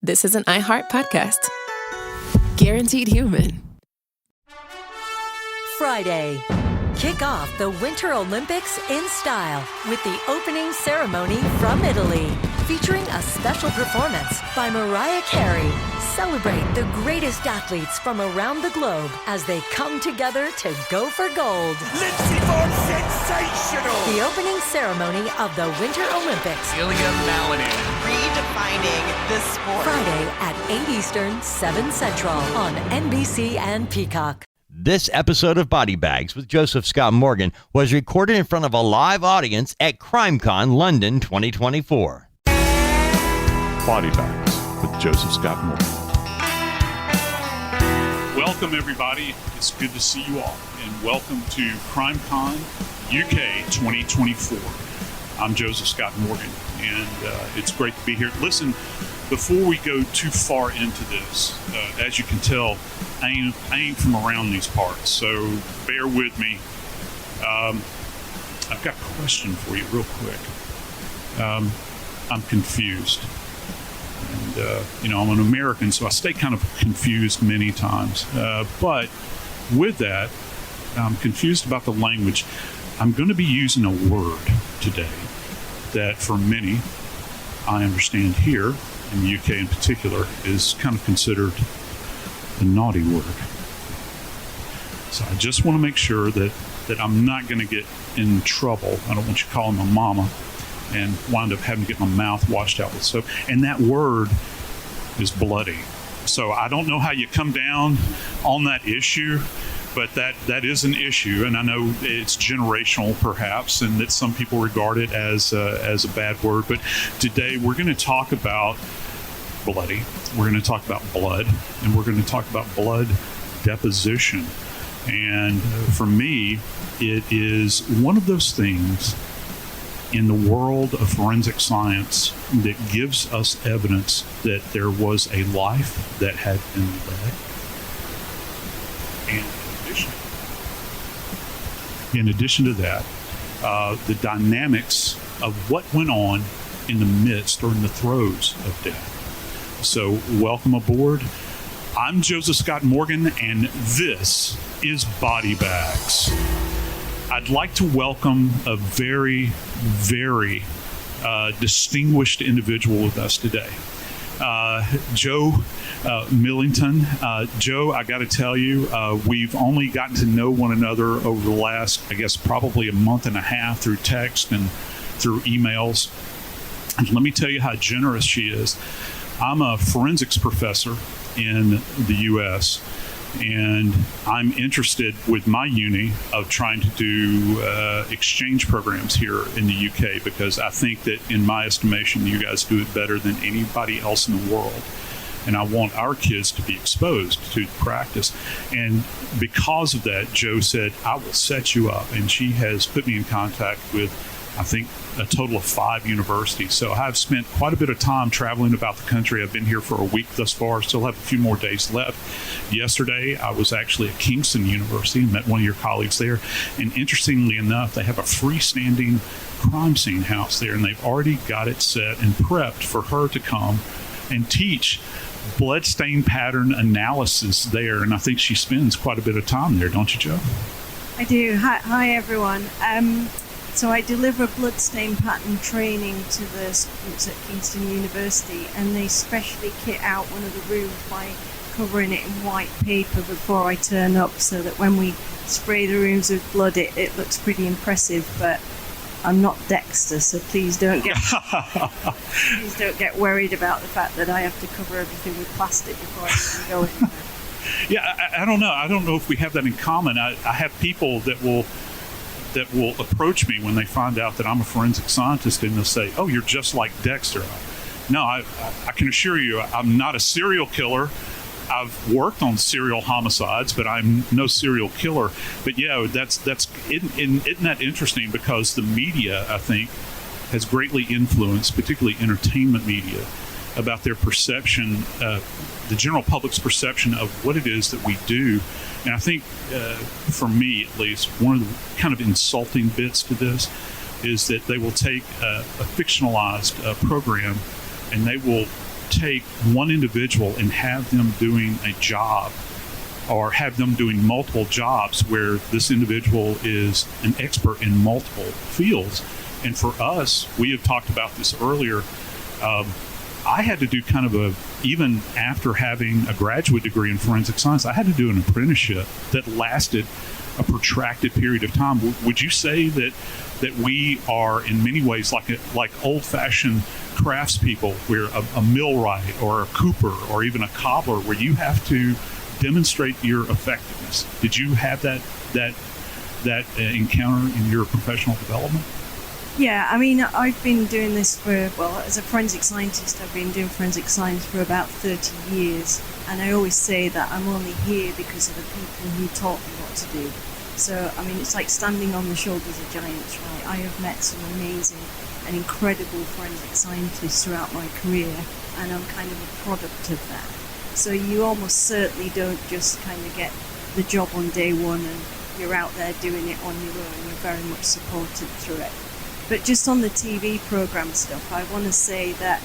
this is an iHeart podcast. Guaranteed human. Friday. Kick off the Winter Olympics in style with the opening ceremony from Italy, featuring a special performance by Mariah Carey. Celebrate the greatest athletes from around the globe as they come together to go for gold. Lindsey Vonn, sensational! The opening ceremony of the Winter Olympics. Ilya Malinin. Redefining the sport. Friday at 8 Eastern, 7 Central on NBC and Peacock. This episode of Body Bags with Joseph Scott Morgan was recorded in front of a live audience at CrimeCon London 2024. Body Bags with Joseph Scott Morgan. Welcome, everybody. It's good to see you all, and welcome to CrimeCon UK 2024. I'm Joseph Scott Morgan, and it's great to be here. Listen, before we go too far into this, as you can tell, I ain't from around these parts, so bear with me. I've got a question for you real quick. I'm confused. And, I'm an American, so I stay kind of confused many times. But with that, I'm confused about the language. I'm going to be using a word today that for many, I understand here, in the UK in particular, is kind of considered the naughty word. So I just want to make sure that I'm not going to get in trouble. I don't want you calling my mama and wind up having to get my mouth washed out with soap. And that word is bloody. So I don't know how you come down on that issue, but that is an issue. And I know it's generational perhaps, and that some people regard it as a bad word. But today we're going to talk about bloody. We're going to talk about blood, and we're going to talk about blood deposition. And for me, it is one of those things in the world of forensic science that gives us evidence that there was a life that had been led. And in addition to that, the dynamics of what went on in the midst or in the throes of death. So welcome aboard. I'm Joseph Scott Morgan, and this is Body Bags. I'd like to welcome a very, very distinguished individual with us today. Jo Millington. Jo, I got to tell you, we've only gotten to know one another over the last, I guess, probably a month and a half through text and through emails. And let me tell you how generous she is. I'm a forensics professor in the U.S., and I'm interested with my uni of trying to do exchange programs here in the UK, because I think that, in my estimation, you guys do it better than anybody else in the world. And I want our kids to be exposed to the practice. And because of that, Jo said, I will set you up. And she has put me in contact with, I think, a total of 5 universities. So I've spent quite a bit of time traveling about the country. I've been here for a week thus far, still have a few more days left. Yesterday, I was actually at Kingston University and met one of your colleagues there. And interestingly enough, they have a freestanding crime scene house there, and they've already got it set and prepped for her to come and teach Bloodstain Pattern Analysis there. And I think she spends quite a bit of time there, don't you, Jo? I do. Hi everyone. So I deliver bloodstain pattern training to the students at Kingston University, and they specially kit out one of the rooms by covering it in white paper before I turn up, so that when we spray the rooms with blood, it looks pretty impressive. But I'm not Dexter, so please don't get worried about the fact that I have to cover everything with plastic before I can go in there. Yeah, I don't know. I don't know if we have that in common. I have people that will approach me when they find out that I'm a forensic scientist, and they'll say, oh, you're just like Dexter. No, I can assure you, I'm not a serial killer. I've worked on serial homicides, but I'm no serial killer. But yeah, isn't that interesting? Because the media, I think, has greatly influenced, particularly entertainment media, about their perception, the general public's perception of what it is that we do. And I think, for me at least, one of the kind of insulting bits to this is that they will take a fictionalized program, and they will take one individual and have them doing a job, or have them doing multiple jobs where this individual is an expert in multiple fields. And for us, we have talked about this earlier, I had to do kind of even after having a graduate degree in forensic science, I had to do an apprenticeship that lasted a protracted period of time. Would you say that we are in many ways like old-fashioned craftspeople, where a millwright or a cooper or even a cobbler, where you have to demonstrate your effectiveness? Did you have that encounter in your professional development? Yeah, I mean, I've been doing this as a forensic scientist, I've been doing forensic science for about 30 years. And I always say that I'm only here because of the people who taught me what to do. So, I mean, it's like standing on the shoulders of giants, right? I have met some amazing and incredible forensic scientists throughout my career, and I'm kind of a product of that. So you almost certainly don't just kind of get the job on day one and you're out there doing it on your own. You're very much supported through it. But just on the TV program stuff, I want to say that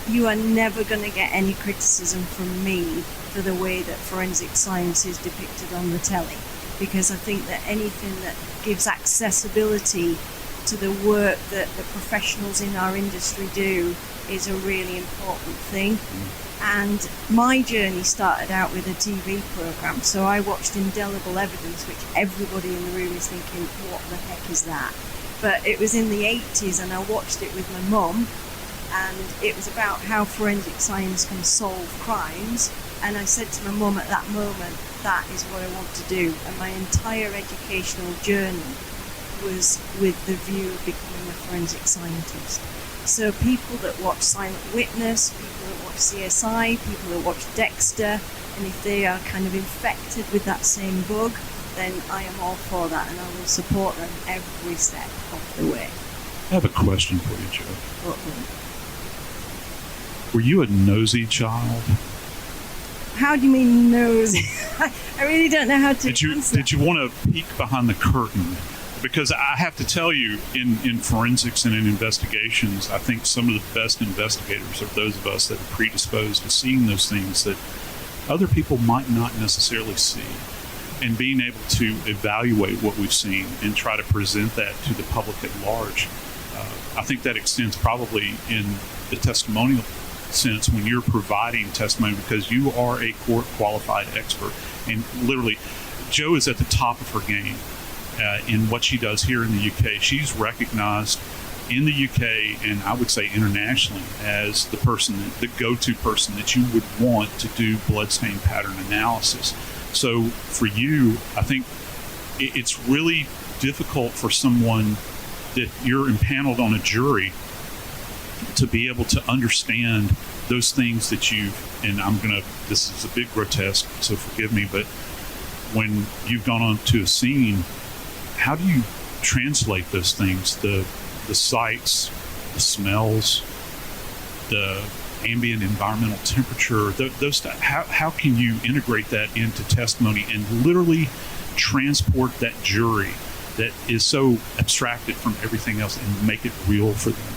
you are never going to get any criticism from me for the way that forensic science is depicted on the telly, because I think that anything that gives accessibility to the work that the professionals in our industry do is a really important thing. And my journey started out with a TV program, so I watched Indelible Evidence, which everybody in the room is thinking, what the heck is that? But it was in the 80s, and I watched it with my mum, and it was about how forensic science can solve crimes. And I said to my mum at that moment, that is what I want to do. And my entire educational journey was with the view of becoming a forensic scientist. So people that watch Silent Witness, people that watch CSI, people that watch Dexter, and if they are kind of infected with that same bug, then I am all for that, and I will support them every step of the way. I have a question for you, Jo. Uh-oh. Were you a nosy child? How do you mean nosy? I really don't know how to answer. Did you want to peek behind the curtain? Because I have to tell you, in forensics and in investigations, I think some of the best investigators are those of us that are predisposed to seeing those things that other people might not necessarily see, and being able to evaluate what we've seen and try to present that to the public at large. I think that extends probably in the testimonial sense when you're providing testimony, because you are a court-qualified expert. And literally, Jo is at the top of her game in what she does here in the UK. She's recognized in the UK, and I would say internationally, as the person, the go-to person that you would want to do bloodstain pattern analysis. So for you, I think it's really difficult for someone that you're impaneled on a jury to be able to understand those things that this is a bit grotesque, so forgive me, but when you've gone on to a scene, how do you translate those things, the sights, the smells, the ambient environmental temperature, how can you integrate that into testimony and literally transport that jury that is so abstracted from everything else and make it real for them?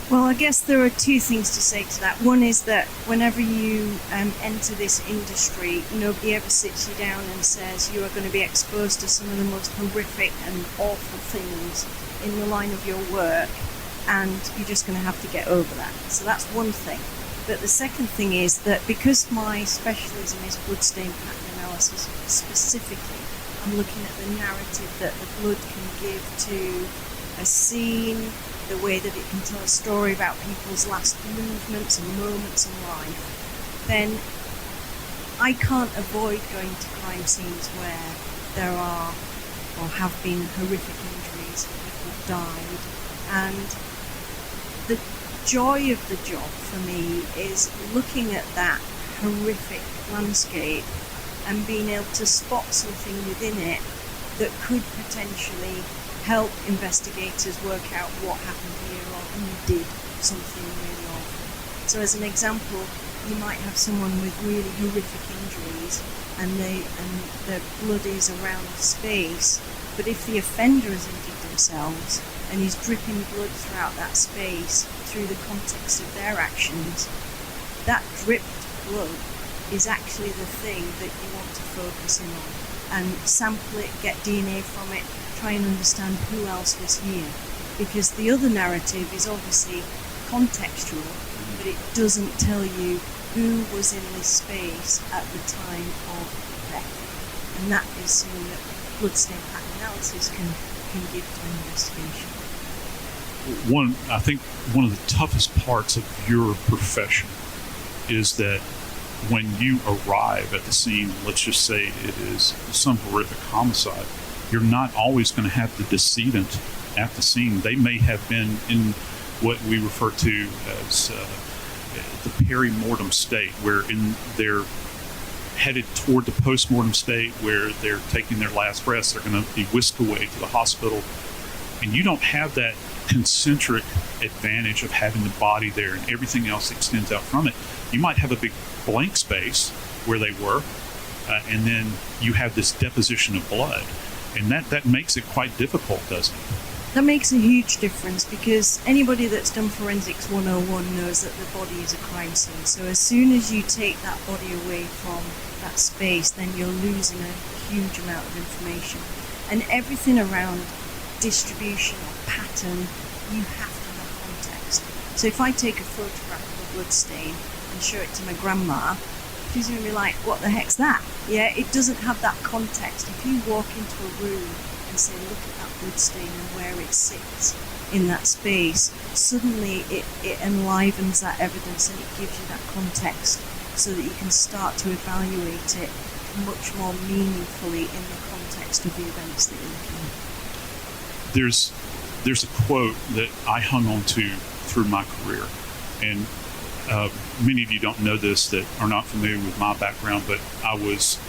Well, I guess there are two things to say to that. One is that whenever you enter this industry, nobody ever sits you down and says you are going to be exposed to some of the most horrific and awful things in the line of your work, and you're just going to have to get over that. So that's one thing. But the second thing is that because my specialism is bloodstain pattern analysis specifically, I'm looking at the narrative that the blood can give to a scene, the way that it can tell a story about people's last movements and moments in life, then I can't avoid going to crime scenes where there are or have been horrific injuries, people have died, and the joy of the job for me is looking at that horrific landscape and being able to spot something within it that could potentially help investigators work out what happened here or who did something really awful. So as an example, you might have someone with really horrific injuries and the blood is around the space, but if the offender has injured themselves and is dripping blood throughout that space through the context of their actions, that dripped blood is actually the thing that you want to focus in on and sample it, get DNA from it, try and understand who else was here. Because the other narrative is obviously contextual, but it doesn't tell you who was in this space at the time of death. And that is something that bloodstain pattern analysis can give to an investigation. I think one of the toughest parts of your profession is that when you arrive at the scene, let's just say it is some horrific homicide, you're not always going to have the decedent at the scene. They may have been in what we refer to as the peri-mortem state, where they're headed toward the post-mortem state, where they're taking their last breaths. They're going to be whisked away to the hospital. And you don't have that concentric advantage of having the body there and everything else extends out from it. You might have a big blank space where they were, and then you have this deposition of blood. And that makes it quite difficult, doesn't it? That makes a huge difference, because anybody that's done Forensics 101 knows that the body is a crime scene. So as soon as you take that body away from that space, then you're losing a huge amount of information. And everything around distribution or pattern, you have to have context. So if I take a photograph of a blood stain and show it to my grandma, she's going to be like, what the heck's that? Yeah, it doesn't have that context. If you walk into a room and say, look at that blood stain and where it sits in that space, suddenly it enlivens that evidence and it gives you that context so that you can start to evaluate it much more meaningfully in the context of the events that you're looking at. There's a quote that I hung on to through my career, and many of you don't know this that are not familiar with my background, but I was,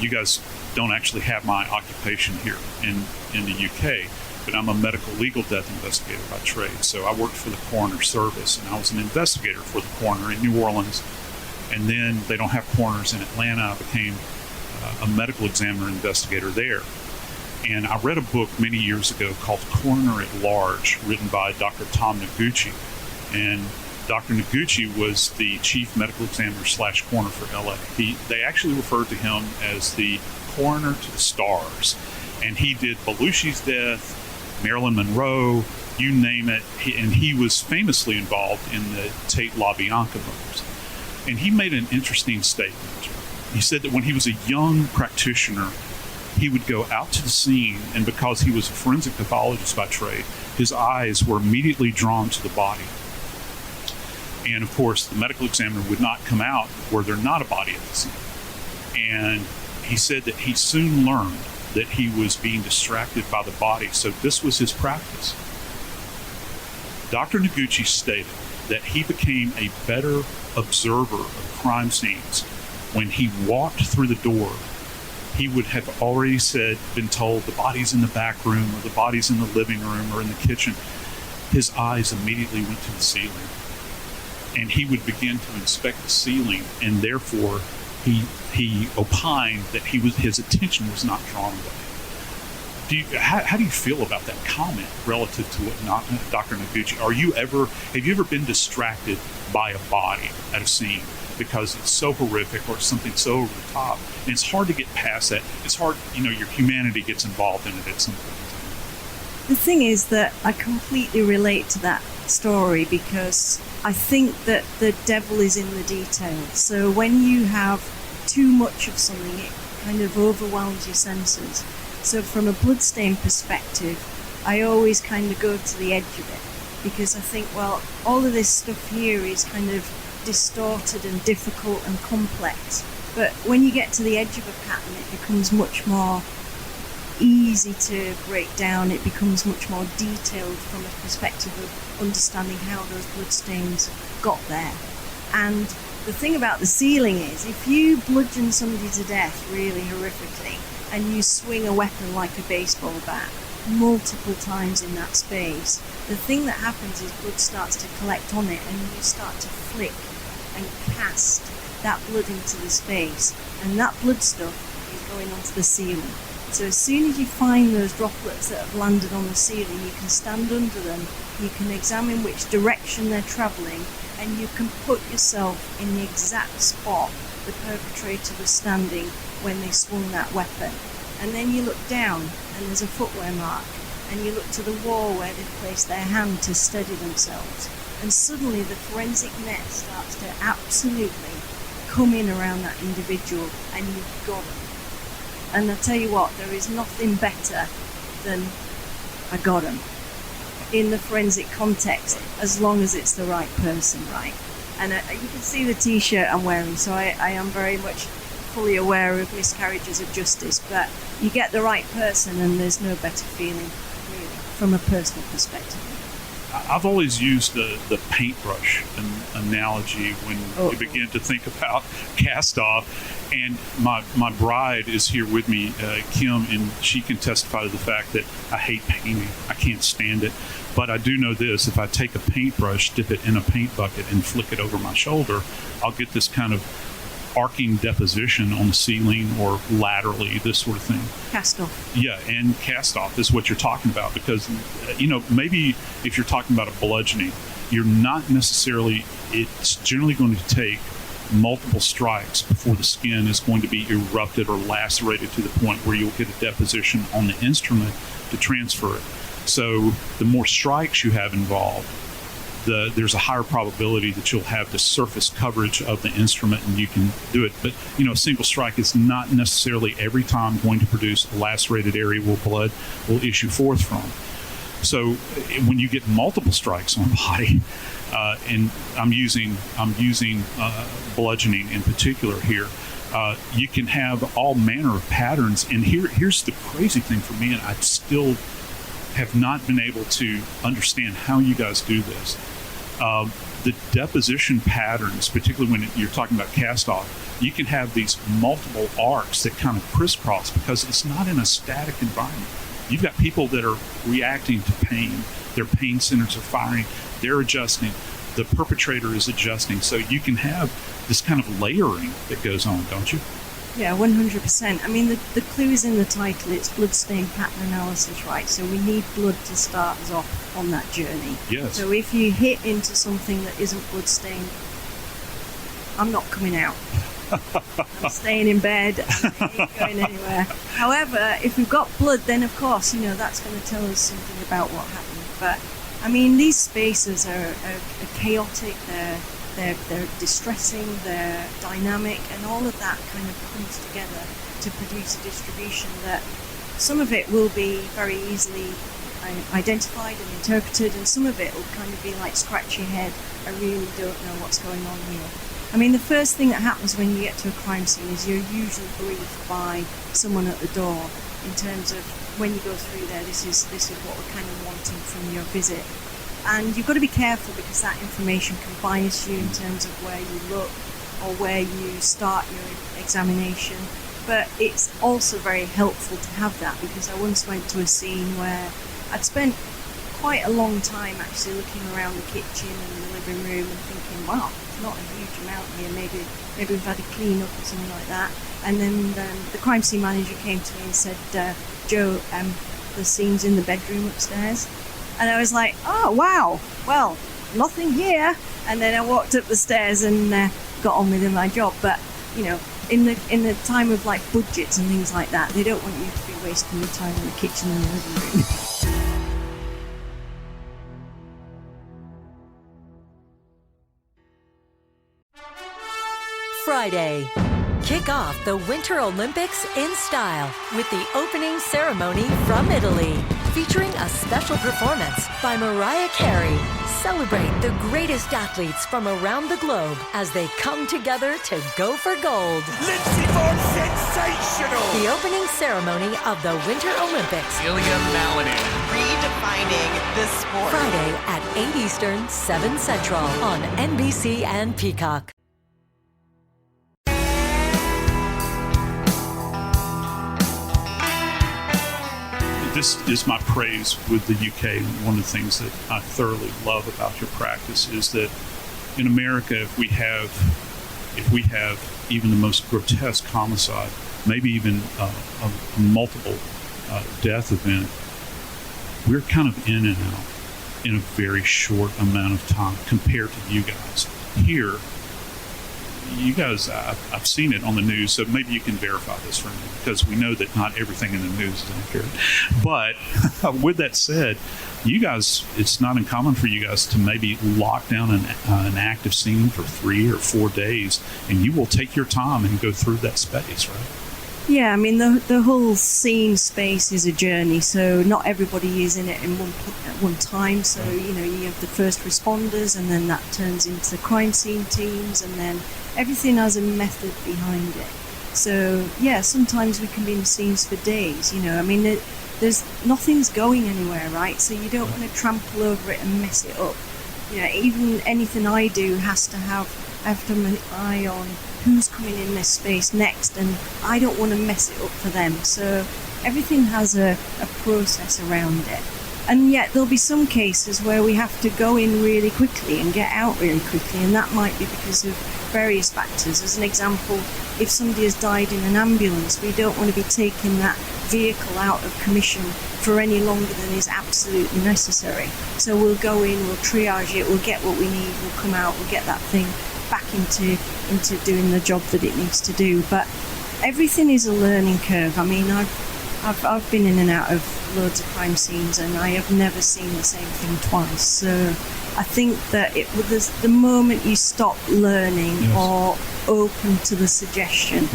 you guys don't actually have my occupation here in the UK, but I'm a medical legal death investigator by trade. So I worked for the coroner service, and I was an investigator for the coroner in New Orleans, and then they don't have coroners in Atlanta. I became a medical examiner investigator there. And I read a book many years ago called Coroner at Large, written by Dr. Tom Noguchi. And Dr. Noguchi was the chief medical examiner / coroner for LA. They actually referred to him as the coroner to the stars. And he did Belushi's death, Marilyn Monroe, you name it. And he was famously involved in the Tate LaBianca murders. And he made an interesting statement. He said that when he was a young practitioner, he would go out to the scene, and because he was a forensic pathologist by trade, his eyes were immediately drawn to the body. And of course, the medical examiner would not come out where there's not a body at the scene. And he said that he soon learned that he was being distracted by the body, so this was his practice. Dr. Noguchi stated that he became a better observer of crime scenes when he walked through the door. He would have already been told the body's in the back room, or the body's in the living room, or in the kitchen. His eyes immediately went to the ceiling, and he would begin to inspect the ceiling, and therefore he opined that his attention was not drawn away. How do you feel about that comment relative to what Dr. Noguchi? Have you ever been distracted by a body at a scene because it's so horrific or something so over the top? And it's hard to get past that. It's hard, your humanity gets involved in it at some point. The thing is that I completely relate to that story, because I think that the devil is in the details. So when you have too much of something, it kind of overwhelms your senses. So from a bloodstain perspective, I always kind of go to the edge of it, because I think, well, all of this stuff here is kind of distorted and difficult and complex. But when you get to the edge of a pattern, it becomes much more easy to break down. It becomes much more detailed from a perspective of understanding how those bloodstains got there. And the thing about the ceiling is, if you bludgeon somebody to death really horrifically and you swing a weapon like a baseball bat multiple times in that space, the thing that happens is blood starts to collect on it, and you start to flick and cast that blood into the space, and that blood stuff is going onto the ceiling. So as soon as you find those droplets that have landed on the ceiling, you can stand under them, you can examine which direction they're travelling, and you can put yourself in the exact spot the perpetrator was standing when they swung that weapon. And then you look down and there's a footwear mark, and you look to the wall where they've placed their hand to steady themselves, and suddenly the forensic net starts to absolutely come in around that individual, and you've got them. And I tell you what, there is nothing better than I got them in the forensic context, as long as it's the right person, right? And you can see the t-shirt I'm wearing, so I am very much fully aware of miscarriages of justice, but you get the right person and there's no better feeling, really, from a personal perspective. I've always used the paintbrush analogy when you begin to think about cast off. And my bride is here with me, Kim, and she can testify to the fact that I hate painting. I can't stand it. But I do know this: if I take a paintbrush, dip it in a paint bucket, and flick it over my shoulder, I'll get this kind of arcing deposition on the ceiling or laterally, this sort of thing. Cast off. Yeah, and cast off is what you're talking about, because, maybe if you're talking about a bludgeoning, you're not necessarily, it's generally going to take multiple strikes before the skin is going to be erupted or lacerated to the point where you'll get a deposition on the instrument to transfer it. So the more strikes you have involved, there's a higher probability that you'll have the surface coverage of the instrument and you can do it. But, a single strike is not necessarily every time going to produce a lacerated area where blood will issue forth from. So when you get multiple strikes on the body, and I'm using bludgeoning in particular here, you can have all manner of patterns. And here's the crazy thing for me, and I still have not been able to understand how you guys do this. The deposition patterns, particularly when you're talking about cast off, you can have these multiple arcs that kind of crisscross because it's not in a static environment. You've got people that are reacting to pain. Their pain centers are firing. They're adjusting. The perpetrator is adjusting. So you can have this kind of layering that goes on, don't you? Yeah, 100%. I mean, the clue is in the title. It's Bloodstain Pattern Analysis, right? So we need blood to start us off on that journey. Yes. So if you hit into something that isn't bloodstained, I'm not coming out. I'm staying in bed. I ain't going anywhere. However, if we've got blood, then of course, that's going to tell us something about what happened. But I mean, these spaces are chaotic. They're distressing. They're dynamic, and all of that kind of comes together to produce a distribution that some of it will be very easily identified and interpreted, and some of it will kind of be like scratch your head. I really don't know what's going on here. I mean, the first thing that happens when you get to a crime scene is you're usually briefed by someone at the door in terms of when you go through there, this is what we're kind of wanting from your visit. And you've got to be careful because that information can bias you in terms of where you look or where you start your examination. But it's also very helpful to have that, because I once went to a scene where I'd spent quite a long time actually looking around the kitchen and the living room and thinking, wow, not a huge amount here, maybe we've had a clean up or something like that. And then the crime scene manager came to me and said, Jo, the scene's in the bedroom upstairs. And I was like, oh wow, well, nothing here. And then I walked up the stairs and got on with my job. But in the time of like budgets and things like that, they don't want you to be wasting your time in the kitchen and the living room. Friday. Kick off the Winter Olympics in style with the opening ceremony from Italy, featuring a special performance by Mariah Carey. Celebrate the greatest athletes from around the globe as they come together to go for gold. Lindsey Vonn, sensational! The opening ceremony of the Winter Olympics. Ilya Malinin. Redefining this sport. Friday at 8 Eastern, 7 Central on NBC and Peacock. This is my praise with the UK. One of the things that I thoroughly love about your practice is that in America, if we have even the most grotesque homicide, maybe even a multiple death event, we're kind of in and out in a very short amount of time compared to you guys. Here, you guys, I've seen it on the news, so maybe you can verify this for me, because we know that not everything in the news is accurate. But with that said, you guys, it's not uncommon for you guys to maybe lock down an active scene for 3 or 4 days, and you will take your time and go through that space, right? Yeah, I mean, the whole scene space is a journey, so not everybody is in it at one time. So, you have the first responders, and then that turns into crime scene teams, and then everything has a method behind it. So, yeah, sometimes we can be in scenes for days, I mean, there's nothing's going anywhere, right? So you don't want to trample over it and mess it up. Even anything I do has to have an eye on who's coming in this space next, and I don't want to mess it up for them. So everything has a process around it. And yet there'll be some cases where we have to go in really quickly and get out really quickly, and that might be because of various factors. As an example, if somebody has died in an ambulance, we don't want to be taking that vehicle out of commission for any longer than is absolutely necessary. So we'll go in, we'll triage it, we'll get what we need, we'll come out, we'll get that thing back into doing the job that it needs to do. But everything is a learning curve. I mean, I've been in and out of loads of crime scenes, and I have never seen the same thing twice. So I think that the moment you stop learning or open to the suggestion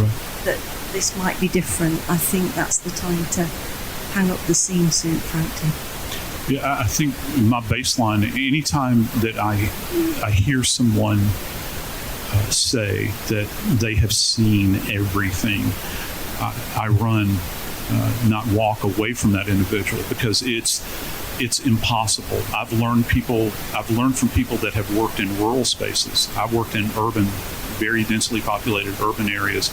that this might be different, I think that's the time to hang up the scene suit, frankly. Yeah, I think my baseline, anytime that I hear someone say that they have seen everything, I run, not walk away from that individual, because it's impossible. I've learned from people that have worked in rural spaces. I've worked in urban, very densely populated urban areas,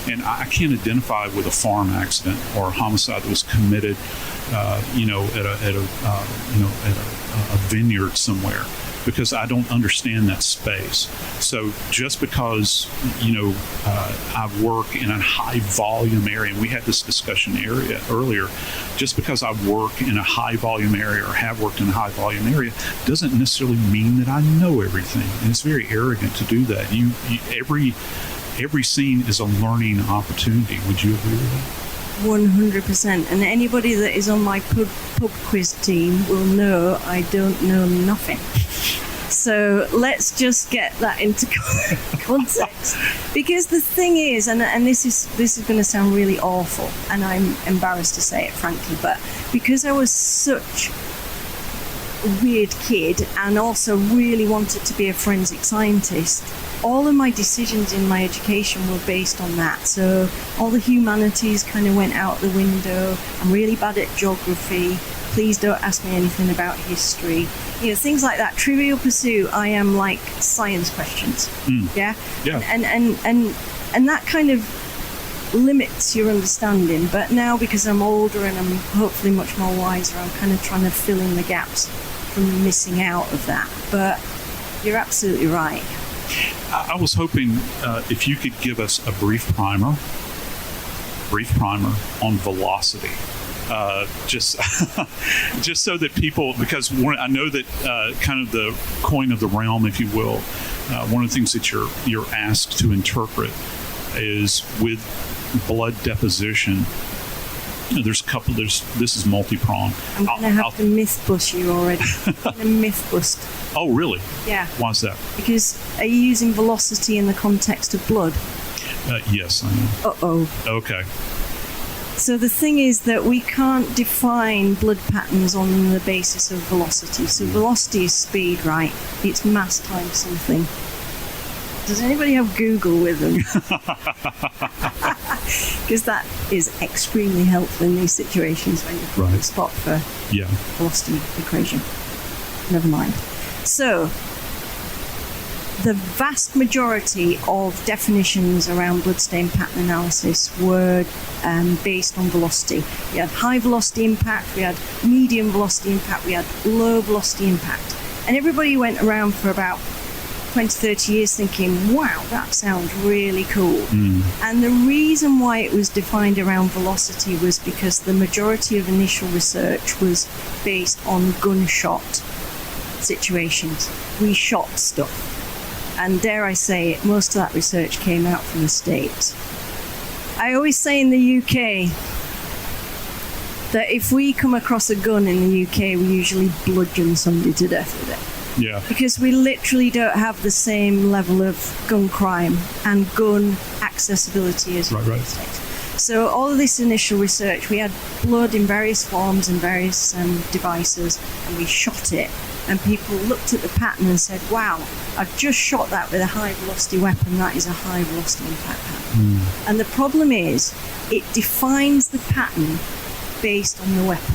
and I can't identify with a farm accident or a homicide that was committed, at a vineyard somewhere, because I don't understand that space. So just because, I work in a high volume area, and we had this discussion earlier, just because I work in a high volume area or have worked in a high volume area doesn't necessarily mean that I know everything. And it's very arrogant to do that. Every scene is a learning opportunity. Would you agree with that? 100%. And anybody that is on my pub quiz team will know I don't know nothing. So let's just get that into context. Because the thing is, and this is going to sound really awful, and I'm embarrassed to say it, frankly, but because I was such a weird kid and also really wanted to be a forensic scientist, all of my decisions in my education were based on that. So all the humanities kind of went out the window. I'm really bad at geography. Please don't ask me anything about history. Things like that. Trivial Pursuit, I am like science questions. Yeah? Yeah. And that kind of limits your understanding. But now, because I'm older and I'm hopefully much more wiser, I'm kind of trying to fill in the gaps from missing out of that. But you're absolutely right. I was hoping if you could give us a brief primer on velocity. Just so that people, because I know that kind of the coin of the realm, if you will, one of the things that you're asked to interpret is with blood deposition. This is multi-pronged. I'm going to have to myth bust you already. I'm going to myth bust. Oh, really? Yeah. Why is that? Because are you using velocity in the context of blood? Yes, I am. Uh-oh. Okay. So the thing is that we can't define blood patterns on the basis of velocity. So velocity is speed, right? It's mass times something. Does anybody have Google with them? Because that is extremely helpful in these situations when you're trying to spot for velocity equation. Never mind. So, the vast majority of definitions around bloodstain pattern analysis were based on velocity. We had high velocity impact, we had medium velocity impact, we had low velocity impact. And everybody went around for about 20, 30 years thinking, wow, that sounds really cool. And the reason why it was defined around velocity was because the majority of initial research was based on gunshot situations. We shot stuff. And dare I say it, most of that research came out from the States. I always say in the UK that if we come across a gun in the UK, we usually bludgeon somebody to death with it. Yeah. Because we literally don't have the same level of gun crime and gun accessibility as Right. the States. So all of this initial research, we had blood in various forms and various devices, and we shot it. And people looked at the pattern and said, wow, I've just shot that with a high-velocity weapon. That is a high-velocity impact pattern. And the problem is, it defines the pattern based on the weapon.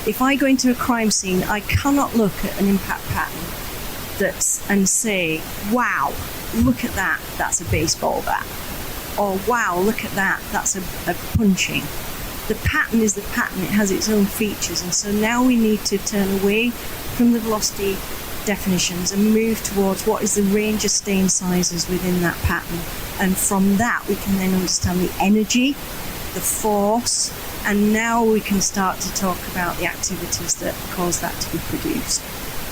If I go into a crime scene, I cannot look at an impact pattern and say, wow, look at that, that's a baseball bat. Or wow, look at that, that's a punching. The pattern is the pattern, it has its own features, and so now we need to turn away from the velocity definitions and move towards what is the range of stain sizes within that pattern. And from that we can then understand the energy, the force, and now we can start to talk about the activities that cause that to be produced.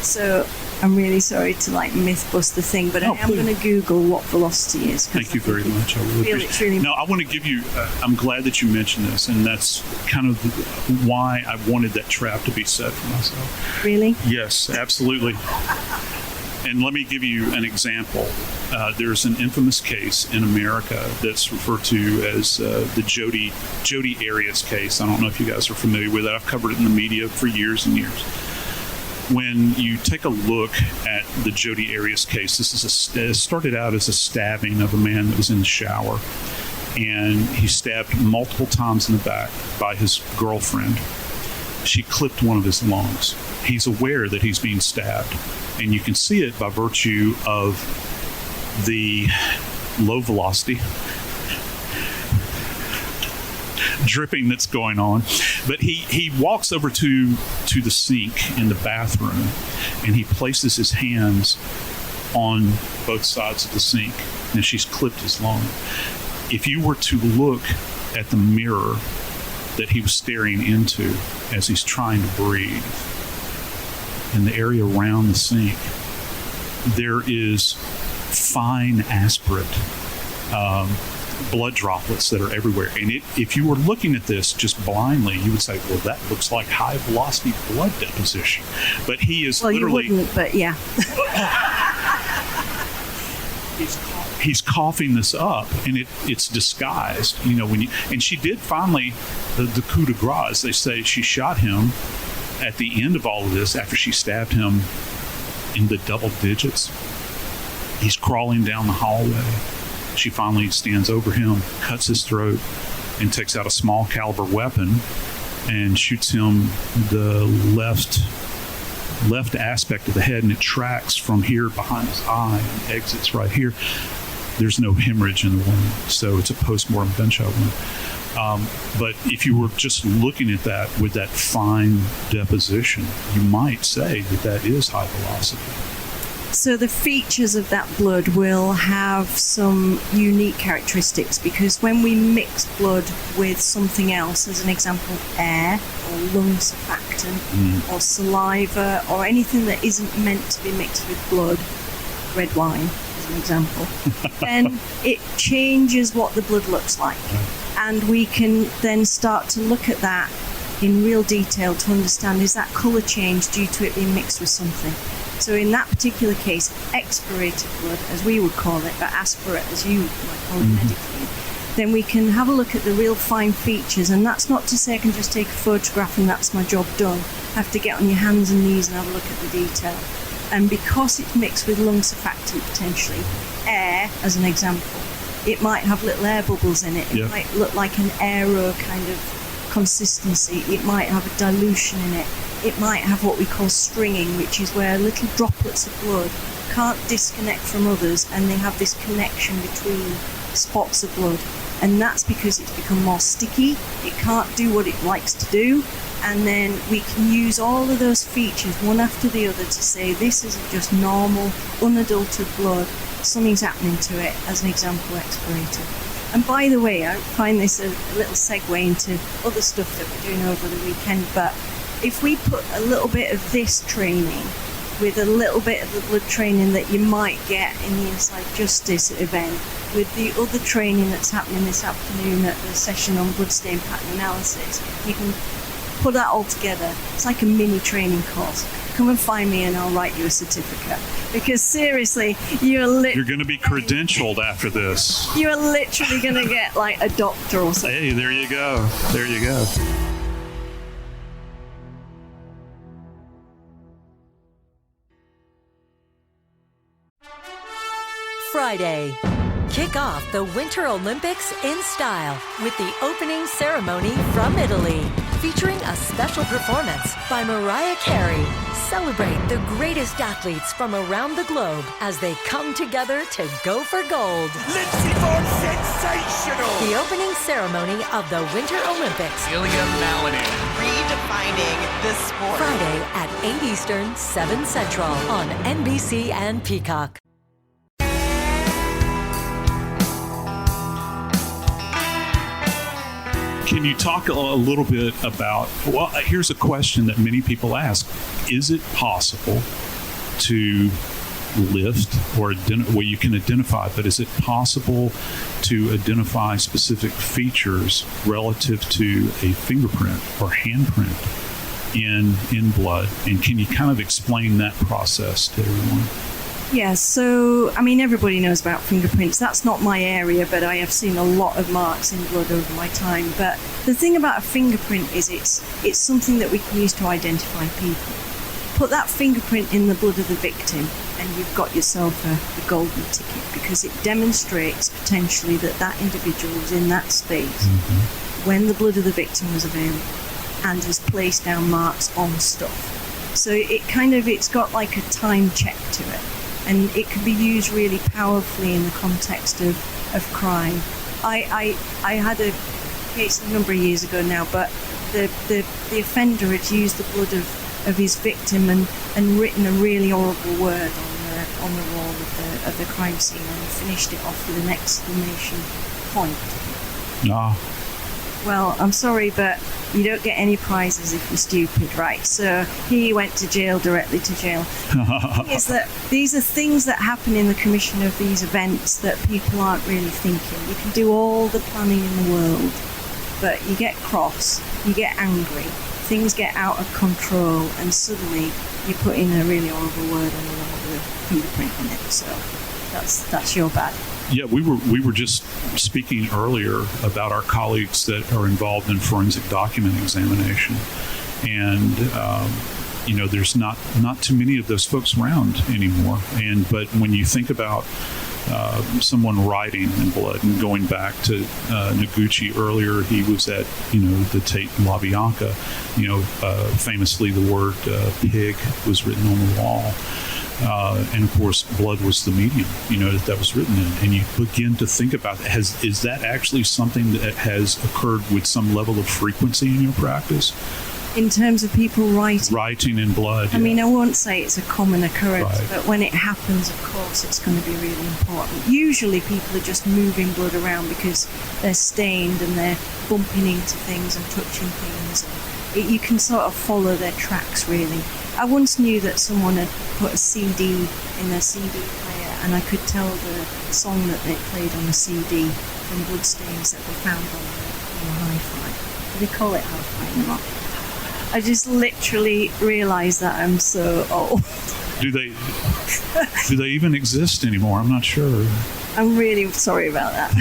So I'm really sorry to myth bust the thing, but I am going to Google what velocity is. Thank you very much. I really feel appreciate it's really. No, I want to give you. I'm glad that you mentioned this, and that's kind of why I wanted that trap to be set for myself. Really? Yes, absolutely. And let me give you an example. There's an infamous case in America that's referred to as the Jodi Arias case. I don't know if you guys are familiar with it. I've covered it in the media for years and years. When you take a look at the Jodi Arias case, it started out as a stabbing of a man that was in the shower, and he stabbed multiple times in the back by his girlfriend. She clipped one of his lungs. He's aware that he's being stabbed, and you can see it by virtue of the low velocity dripping that's going on. But he walks over to the sink in the bathroom, and he places his hands on both sides of the sink, and she's clipped his lung. If you were to look at the mirror that he was staring into as he's trying to breathe, in the area around the sink, there is fine aspirate blood droplets that are everywhere. And if you were looking at this just blindly, you would say, well, that looks like high velocity blood deposition. But he is literally... You wouldn't, but yeah. He's coughing this up, and it's disguised. And she did finally, the coup de grace, as they say, she shot him at the end of all of this after she stabbed him in the double digits. He's crawling down the hallway. She finally stands over him, cuts his throat, and takes out a small caliber weapon and shoots him the left aspect of the head, and it tracks from here behind his eye and exits right here. There's no hemorrhage in the wound, so it's a post-mortem gunshot wound. But if you were just looking at that with that fine deposition, you might say that is high velocity. So the features of that blood will have some unique characteristics, because when we mix blood with something else, as an example, air or lung surfactant or saliva or anything that isn't meant to be mixed with blood, red wine as an example, then it changes what the blood looks like. And we can then start to look at that in real detail to understand, is that colour change due to it being mixed with something? So in that particular case, expirated blood, as we would call it, but aspirate, as you might call it medically, then we can have a look at the real fine features. And that's not to say I can just take a photograph and that's my job done. I have to get on your hands and knees and have a look at the detail. And because it's mixed with lung surfactant, potentially, air, as an example, it might have little air bubbles in it. It might look like an aero kind of consistency. It might have a dilution in it. It might have what we call stringing, which is where little droplets of blood can't disconnect from others, and they have this connection between spots of blood. And that's because it's become more sticky. It can't do what it likes to do. And then we can use all of those features one after the other to say this isn't just normal, unadulterated blood. Something's happening to it, as an example explorated. And by the way, I find this a little segue into other stuff that we're doing over the weekend, but if we put a little bit of this training with a little bit of the blood training that you might get in the Inside Justice event, with the other training that's happening this afternoon at the session on Bloodstain Pattern Analysis, you can put that all together. It's like a mini training course. Come and find me and I'll write you a certificate. Because seriously, you're going to be credentialed after this. You're literally going to get like a doctor or something. Hey, there you go. There you go. Friday. Kick off the Winter Olympics in style with the opening ceremony from Italy, featuring a special performance by Mariah Carey. Celebrate the greatest athletes from around the globe as they come together to go for gold. Lindsey Vonn sensational! The opening ceremony of the Winter Olympics. Redefining this sport. Friday at 8 Eastern, 7 Central on NBC and Peacock. Can you talk a little bit about, well, here's a question that many people ask. Is it possible to lift, or well, you can identify, but is it possible to identify specific features relative to a fingerprint or handprint in blood? And can you kind of explain that process to everyone? Yeah, so, I mean, everybody knows about fingerprints. That's not my area, but I have seen a lot of marks in blood over my time. But the thing about a fingerprint is it's something that we can use to identify people. Put that fingerprint in the blood of the victim and you've got yourself a golden ticket, because it demonstrates potentially that individual was in that space when the blood of the victim was available and has placed down marks on stuff. So it's got like a time check to it. And it can be used really powerfully in the context of crime. I had a case a number of years ago now, but the offender had used the blood of his victim and written a really horrible word on the wall of the crime scene, and he finished it off with an exclamation point. Well, I'm sorry, but you don't get any prizes if you're stupid, right? So he went to jail, directly to jail. The thing is that these are things that happen in the commission of these events that people aren't really thinking. You can do all the planning in the world, but you get cross, you get angry, things get out of control, and suddenly you put in a really horrible word on the wall with a fingerprint on it. So that's your bad. Yeah, we were just speaking earlier about our colleagues that are involved in forensic document examination, and there's not too many of those folks around anymore. But when you think about someone writing in blood, and going back to Noguchi earlier, he was at the Tate LaBianca. Famously the word pig was written on the wall. And of course, blood was the medium, that was written in. And you begin to think about, is that actually something that has occurred with some level of frequency in your practice? In terms of people writing in blood. I mean, I won't say it's a common occurrence, right. But when it happens, of course, it's going to be really important. Usually people are just moving blood around because they're stained and they're bumping into things and touching things. You can sort of follow their tracks, really. I once knew that someone had put a CD in their CD player, and I could tell the song that they played on the CD from bloodstains that were found on the hi-fi. Do they call it hi-fi or not? I just literally realised that I'm so old. Do they even exist anymore? I'm not sure. I'm really sorry about that.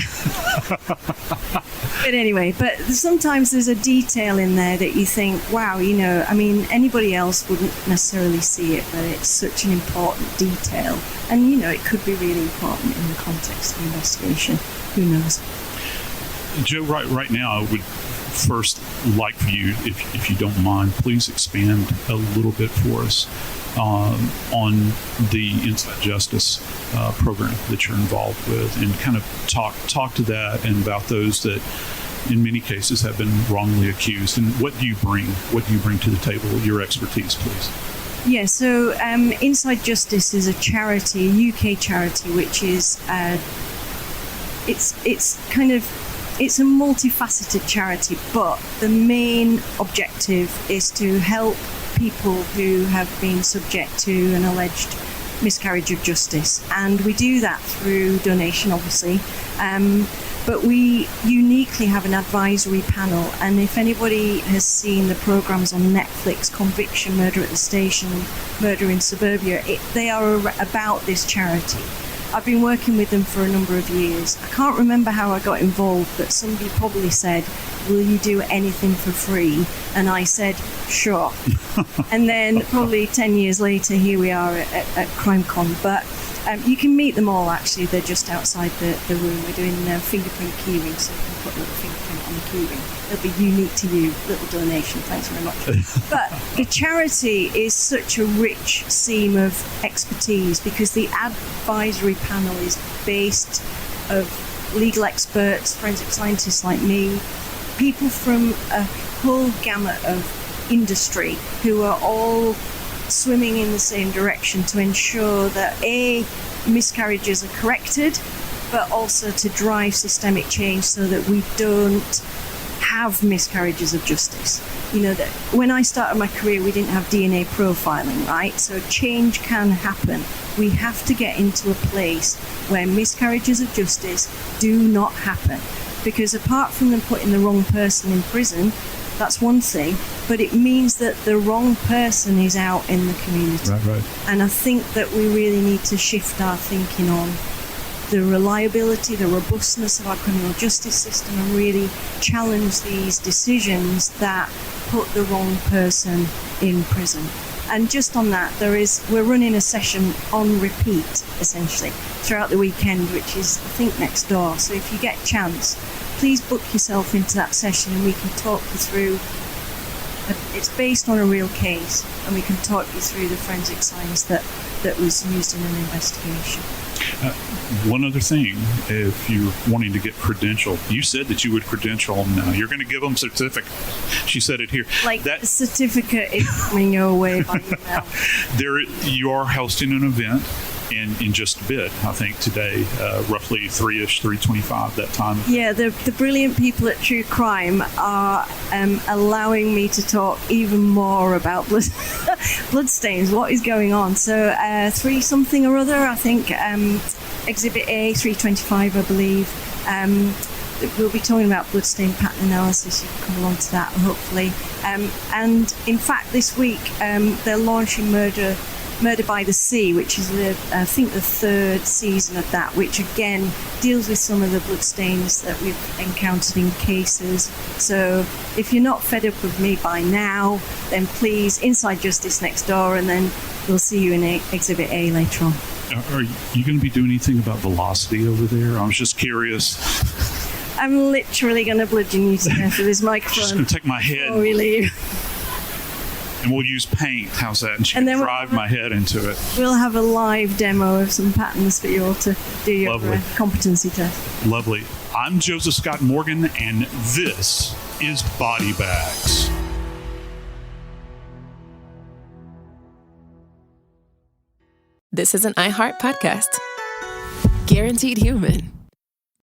But anyway, sometimes there's a detail in there that you think, wow, anybody else wouldn't necessarily see it, but it's such an important detail. And, it could be really important in the context of the investigation. Who knows? Jo, right now, first like for you, if you don't mind, please expand a little bit for us on the Inside Justice program that you're involved with, and kind of talk to that and about those that in many cases have been wrongly accused. And what do you bring to the table? Your expertise, please. Yeah, so Inside Justice is a charity, a UK charity, which is it's a multifaceted charity, but the main objective is to help people who have been subject to an alleged miscarriage of justice, and we do that through donation, obviously. But we uniquely have an advisory panel, and if anybody has seen the programs on Netflix, Conviction, Murder at the Station, Murder in Suburbia, they are about this charity. I've been working with them for a number of years. I can't remember how I got involved, but somebody probably said, "Will you do anything for free?" And I said, "Sure." And then probably 10 years later, here we are at CrimeCon. But you can meet them all, actually. They're just outside the room. We're doing fingerprint keyring, so you can put a little fingerprint on the keyring. It'll be unique to you. Little donation. Thanks very much. But the charity is such a rich seam of expertise, because the advisory panel is based of legal experts, forensic scientists like me, people from a whole gamut of industry who are all swimming in the same direction to ensure that miscarriages are corrected, but also to drive systemic change so that we don't have miscarriages of justice. You know, that when I started my career, we didn't have DNA profiling, right? So change can happen. We have to get into a place where miscarriages of justice do not happen, because apart from them putting the wrong person in prison, that's one thing, but it means that the wrong person is out in the community. Right. And I think that we really need to shift our thinking on the reliability, the robustness of our criminal justice system, and really challenge these decisions that put the wrong person in prison. And just on that, we're running a session on repeat, essentially, throughout the weekend, which is, I think, next door. So if you get a chance, please book yourself into that session, and we can talk you through. It's based on a real case, and we can talk you through the forensic science that was used in an investigation. One other thing, if you're wanting to get credentialed, you said that you would credential them now. You're going to give them certificate. She said it here. The certificate is coming your way by email. You are hosting an event in just a bit, I think today, roughly 3:25 that time. Yeah, the brilliant people at True Crime are allowing me to talk even more about bloodstains, what is going on. So 3 something or other, I think, Exhibit A, 325, I believe. We'll be talking about Bloodstain Pattern Analysis. You can come along to that, hopefully. And in fact, this week, they're launching Murder by the Sea, which is I think the 3rd season of that, which again deals with some of the bloodstains that we've encountered in cases. So if you're not fed up with me by now, then please, Inside Justice next door, and then we'll see you in Exhibit A later on. Are you going to be doing anything about velocity over there? I was just curious. I'm literally going to bludgeon you to death with this microphone. Just going to take my head. Before we leave. And we'll use paint. How's that? And she can drive my head into it. We'll have a live demo of some patterns for you all to do your competency test. Lovely. I'm Joseph Scott Morgan, and this is Body Bags. This is an iHeart podcast. Guaranteed human.